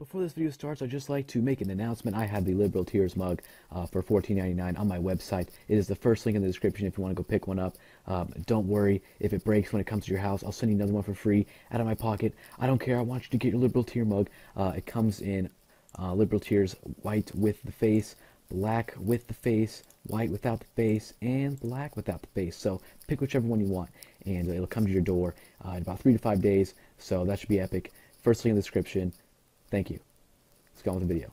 Before this video starts, I'd just like to make an announcement. I have the Liberal Tears mug for $14.99 on my website. It is the first link in the description if you want to go pick one up. Don't worry if it breaks when it comes to your house. I'll send you another one for free out of my pocket. I don't care. I want you to get your Liberal Tear mug. It comes in Liberal Tears white with the face, black with the face, white without the face, and black without the face. So pick whichever one you want, and it'll come to your door in about 3 to 5 days. So that should be epic. First link in the description. Thank you. Let's go on with the video.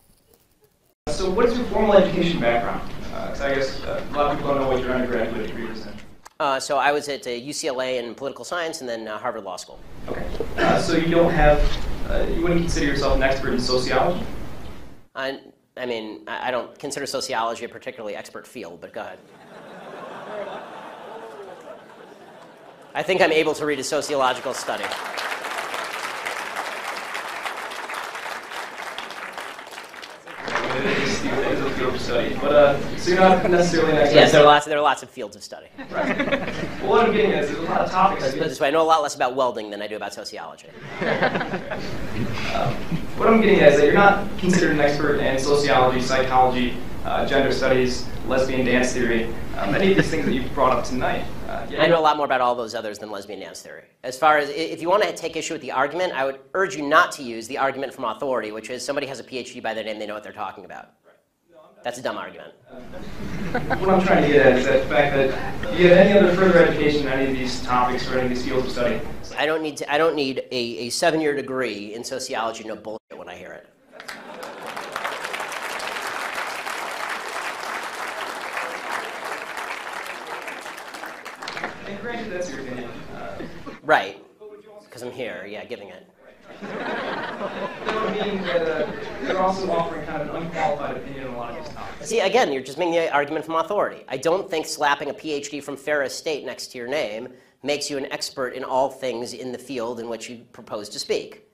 So what is your formal education background? Because I guess a lot of people don't know what your undergraduate degree was in. So I was at UCLA in political science and then Harvard Law School. Okay. So you don't have, you wouldn't consider yourself an expert in sociology? I mean, I don't consider sociology a particularly expert field, but go ahead. I think I'm able to read a sociological study. It is a field of study, but so you're not necessarily an expert. Yes, there are lots of fields of study. Right. Well, what I'm getting at is there's a lot of topics. Put it this way, I know a lot less about welding than I do about sociology. What I'm getting at is that you're not considered an expert in sociology, psychology, gender studies, lesbian dance theory, many of these things that you've brought up tonight. I know a lot more about all those others than lesbian dance theory. As far as, if you want to take issue with the argument, I would urge you not to use the argument from authority, which is somebody has a PhD by their name, they know what they're talking about. That's a dumb argument. What I'm trying to get at is that the fact that do you have any other further education in any of these topics or any of these fields of study? I don't need a 7-year degree in sociology to know bullshit when I hear it. And granted, that's your opinion. Right, because I'm here, yeah, giving it. That would mean that you're also offering kind of an unqualified opinion on a lot of these topics. See, again, you're just making the argument from authority. I don't think slapping a PhD from Ferris State next to your name makes you an expert in all things in the field in which you propose to speak.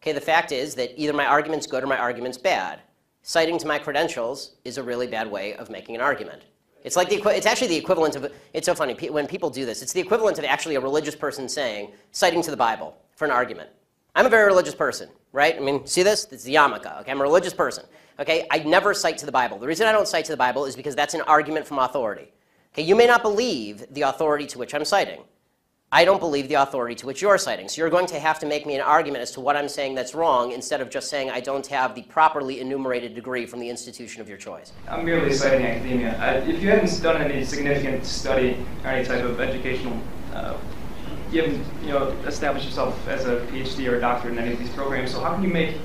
Okay, the fact is that either my argument's good or my argument's bad. Citing to my credentials is a really bad way of making an argument. It's like it's actually the equivalent of, it's so funny, when people do this, it's the equivalent of actually a religious person saying, citing to the Bible for an argument. I'm a very religious person, right? I mean, see this? This is the yarmulke, okay? I'm a religious person, okay? I never cite to the Bible. The reason I don't cite to the Bible is because that's an argument from authority. Okay, you may not believe the authority to which I'm citing. I don't believe the authority to which you're citing. So you're going to have to make me an argument as to what I'm saying that's wrong instead of just saying I don't have the properly enumerated degree from the institution of your choice. I'm merely citing academia. If you haven't done any significant study or any type of educational, you haven't established yourself as a PhD or a doctorate in any of these programs, so how can you make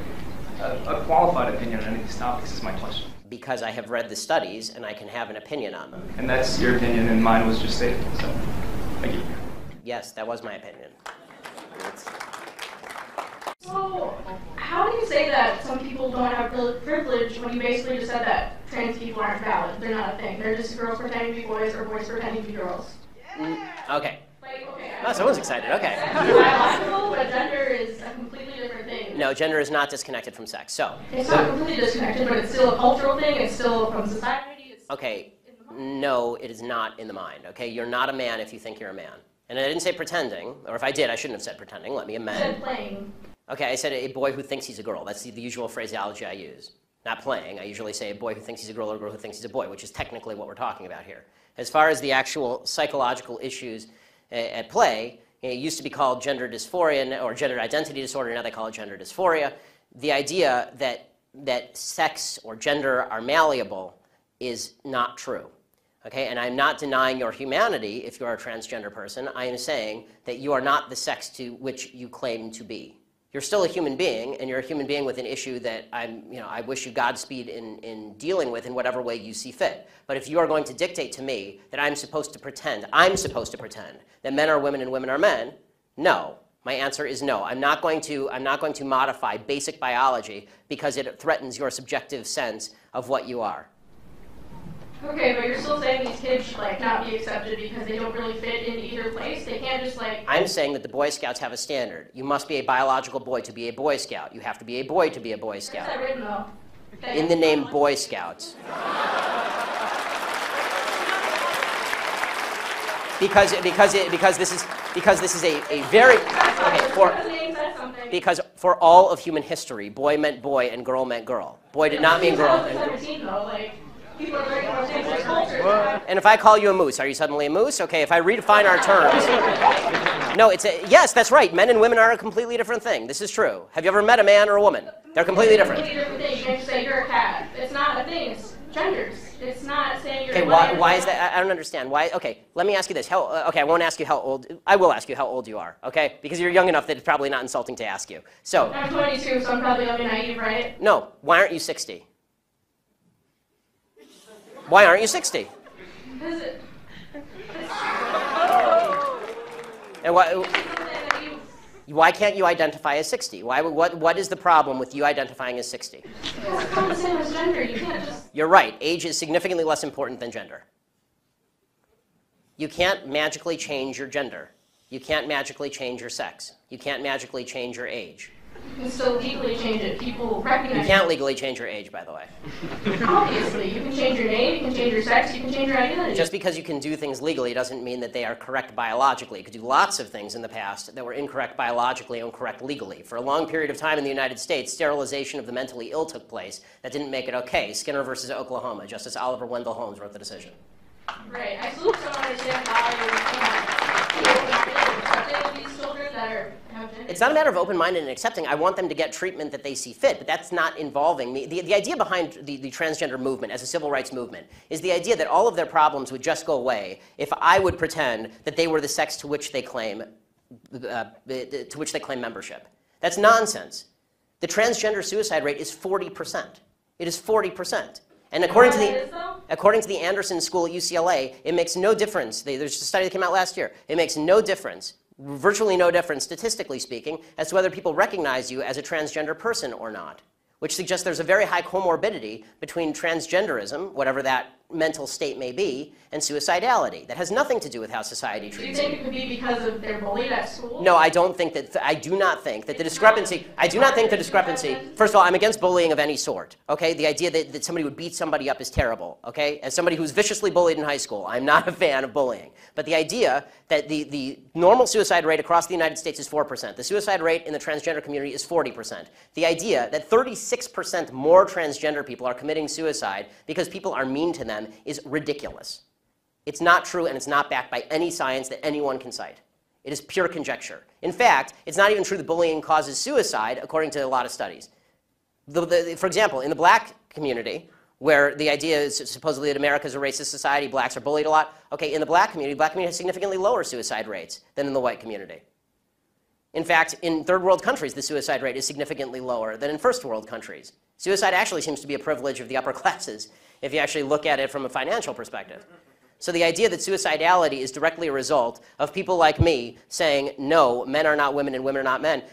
a qualified opinion on any of these topics is my question. Because I have read the studies and I can have an opinion on them. And that's your opinion and mine was just stated, so thank you. Yes, that was my opinion. So, how do you say that some people don't have privilege when you basically just said that trans people aren't valid? They're not a thing. They're just girls pretending to be boys or boys pretending to be girls. Okay. Like, okay. Oh, someone's excited. Okay. It's biological, but gender is a completely different thing. No, gender is not disconnected from sex. So. It's not completely disconnected, but it's still a cultural thing. It's still from society. It's okay. No, it is not in the mind. Okay, you're not a man if you think you're a man. And I didn't say pretending, or if I did, I shouldn't have said pretending. Let me amend. You said playing. Okay, I said a boy who thinks he's a girl. That's the usual phraseology I use. Not playing. I usually say a boy who thinks he's a girl or a girl who thinks he's a boy, which is technically what we're talking about here. As far as the actual psychological issues at play, it used to be called gender dysphoria or gender identity disorder. Now they call it gender dysphoria. The idea that sex or gender are malleable is not true. Okay, and I'm not denying your humanity if you're a transgender person. I am saying that you are not the sex to which you claim to be. You're still a human being, and you're a human being with an issue that I wish you Godspeed in dealing with in whatever way you see fit. But if you are going to dictate to me that I'm supposed to pretend that men are women and women are men, no. My answer is no. I'm not going to modify basic biology because it threatens your subjective sense of what you are. Okay, but you're still saying these kids should not be accepted because they don't really fit in either place? They can't just I'm saying that the Boy Scouts have a standard. You must be a biological boy to be a Boy Scout. You have to be a boy to be a Boy Scout. Where's that written though? Okay. In the name Boy Scouts. Because this is a very okay For all of human history, boy meant boy and girl meant girl. Boy did not mean girl. People are learning about things like culture. And if I call you a moose, are you suddenly a moose? Okay, if I redefine our terms. No, yes, that's right. Men and women are a completely different thing. This is true. Have you ever met a man or a woman? They're completely different. It's a completely different thing. You can't just say you're a cat. It's not a thing. It's genders. It's not saying you're okay, why is that? I don't understand. Why? Okay, let me ask you this. Okay, I won't ask you how old. I will ask you how old you are, okay? Because you're young enough that it's probably not insulting to ask you. So. I'm 22, so I'm probably young and naive, right? No. Why aren't you 60? Why aren't you 60? Because And why can't you identify as 60? What is the problem with you identifying as 60? it's not the same as gender. You can't just... You're right. Age is significantly less important than gender. You can't magically change your gender. You can't magically change your sex. You can't magically change your age. You can still legally change it. People recognize You can't legally change your age, by the way. Obviously. You can change your name, you can change your sex, you can change your identity. Just because you can do things legally doesn't mean that they are correct biologically. You could do lots of things in the past that were incorrect biologically and correct legally. For a long period of time in the United States, sterilization of the mentally ill took place. That didn't make it okay. Skinner versus Oklahoma. Justice Oliver Wendell Holmes wrote the decision. Right. I still don't understand why you're accepting these children that are... It's not a matter of open-minded and accepting. I want them to get treatment that they see fit, but that's not involving me. The idea behind the transgender movement as a civil rights movement is the idea that all of their problems would just go away if I would pretend that they were the sex to which they claim membership. That's nonsense. The transgender suicide rate is 40%. It is 40%. And according to the Anderson School at UCLA, it makes no difference. There's a study that came out last year. It makes no difference, virtually no difference, statistically speaking, as to whether people recognize you as a transgender person or not, which suggests there's a very high comorbidity between transgenderism, whatever that mental state may be, and suicidality. That has nothing to do with how society treats you. Do you think it could be because of they're bullied at school? No, I don't think that. I do not think that the discrepancy. I do not think the discrepancy. First of all, I'm against bullying of any sort. Okay, the idea that somebody would beat somebody up is terrible. Okay, as somebody who's viciously bullied in high school, I'm not a fan of bullying. But the idea that the normal suicide rate across the United States is 4%. The suicide rate in the transgender community is 40%. The idea that 36% more transgender people are committing suicide because people are mean to them is ridiculous. It's not true, and it's not backed by any science that anyone can cite. It is pure conjecture. In fact, it's not even true that bullying causes suicide, according to a lot of studies. For example, in the black community, where the idea is supposedly that America is a racist society, blacks are bullied a lot. Okay, in the black community has significantly lower suicide rates than in the white community. In fact, in third world countries, the suicide rate is significantly lower than in first world countries. Suicide actually seems to be a privilege of the upper classes, if you actually look at it from a financial perspective. So the idea that suicidality is directly a result of people like me saying, no, men are not women and women are not men,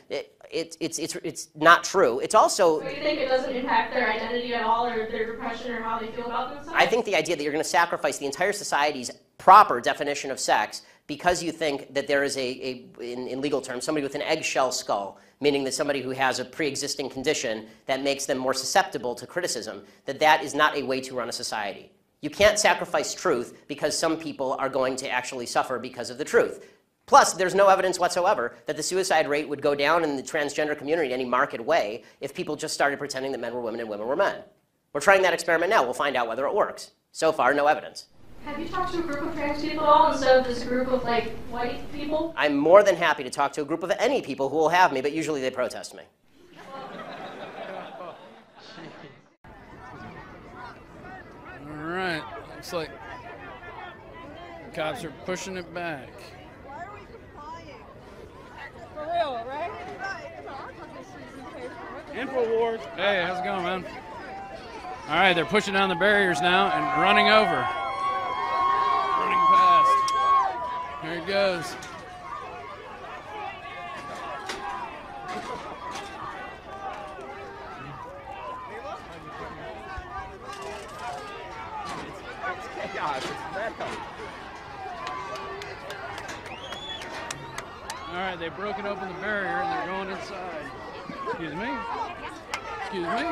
it's not true. It's also... So you think it doesn't impact their identity at all, or their depression, or how they feel about themselves? I think the idea that you're going to sacrifice the entire society's proper definition of sex because you think that there is in legal terms, somebody with an eggshell skull, meaning that somebody who has a pre-existing condition that makes them more susceptible to criticism, that is not a way to run a society. You can't sacrifice truth because some people are going to actually suffer because of the truth. Plus, there's no evidence whatsoever that the suicide rate would go down in the transgender community in any marked way if people just started pretending that men were women and women were men. We're trying that experiment now. We'll find out whether it works. So far, no evidence. Have you talked to a group of trans people at all instead of this group of, like, white people? I'm more than happy to talk to a group of any people who will have me, but usually they protest me. All right, looks like the cops are pushing it back. Why are we complying? For real, right? InfoWars. Hey, how's it going, man? All right, they're pushing down the barriers now and running over. Running past. There it goes. All right, they've broken open the barrier and they're going inside. Excuse me. Excuse me.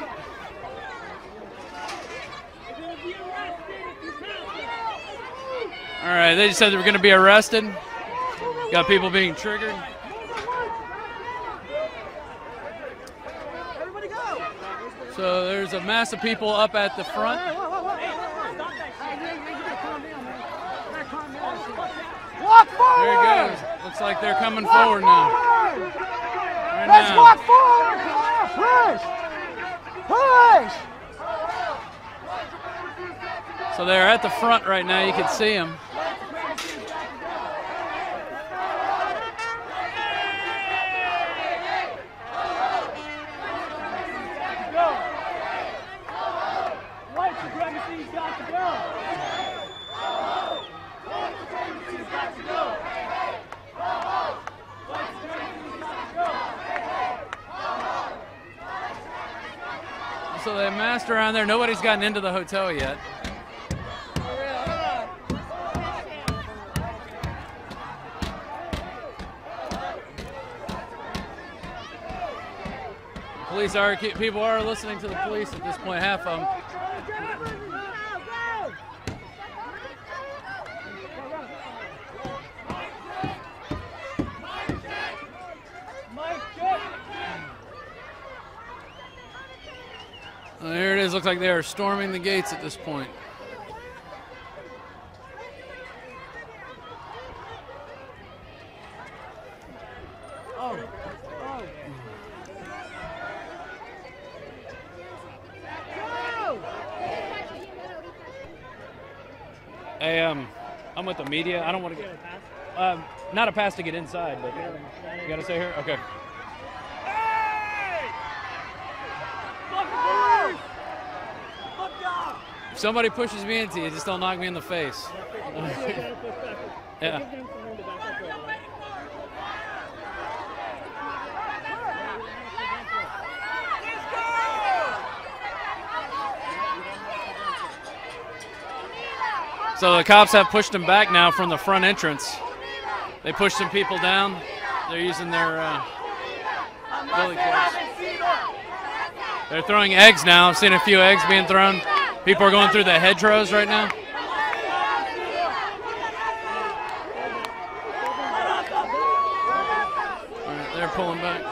All right, they just said they were going to be arrested. Got people being triggered. So there's a mass of people up at the front. Walk forward! There he goes. Looks like they're coming forward now. Right Let's now. walk forward! Push! Push! So they're at the front right now. You can see them. White supremacy's got to go! White supremacy's got to go! White supremacy's got to go! So they massed around there. Nobody's gotten into the hotel yet. Police are, people are listening to the police at this point, half of them. There it is, looks like they are storming the gates at this point. Hey, I'm with the media. I don't want to get not a pass to get inside, but you gotta stay here. Okay. If somebody pushes me into you, just don't knock me in the face. Yeah. So the cops have pushed him back now from the front entrance. They pushed some people down. They're using their billy clubs. They're throwing eggs now. I've seen a few eggs being thrown. People are going through the hedgerows right now. All right, they're pulling back.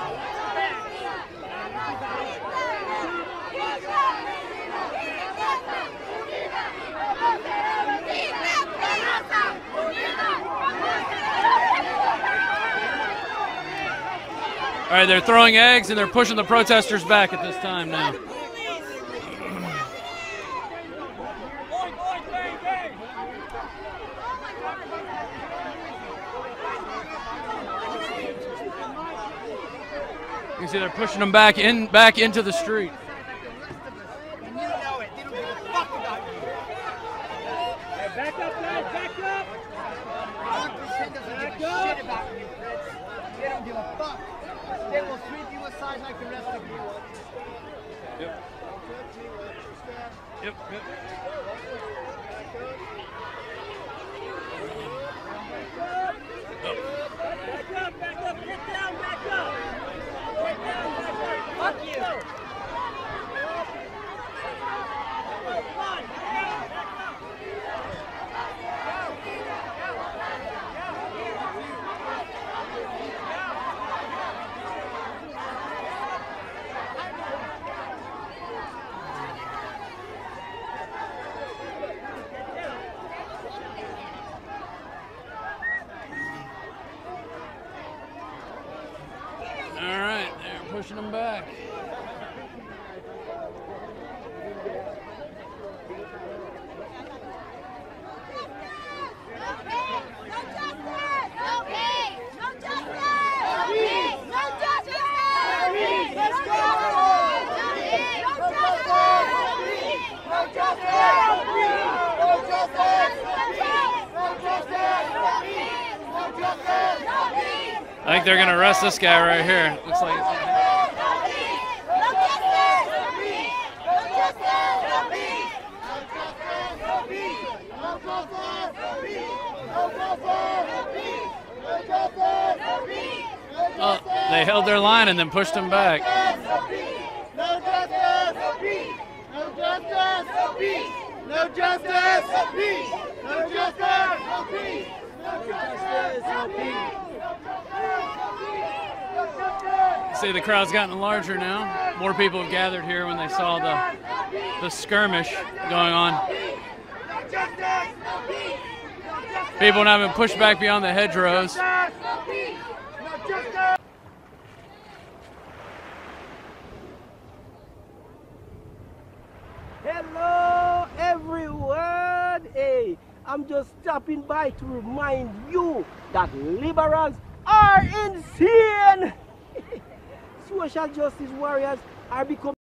All right, they're throwing eggs and they're pushing the protesters back at this time now. You see, they're pushing them back into the street. And you know it. They don't give a fuck about you. Back up, guys. Back up. 100% doesn't give a shit about you, Fritz. They don't give a fuck. They will sweep you aside like the rest of you. Yep. Yep. Yep. Back up. Get down. Back up. Fuck you. All right, they're pushing them back. I think they're going to arrest this guy right here. Looks like it's oh, they held their line and then pushed him back. No justice! No justice! No justice! No justice! No justice! See, the crowd's gotten larger now. More people have gathered here when they saw the skirmish going on. People now have been pushed back beyond the hedgerows. Hello everyone! Hey, I'm just stopping by to remind you that liberals are insane! Social justice warriors are becoming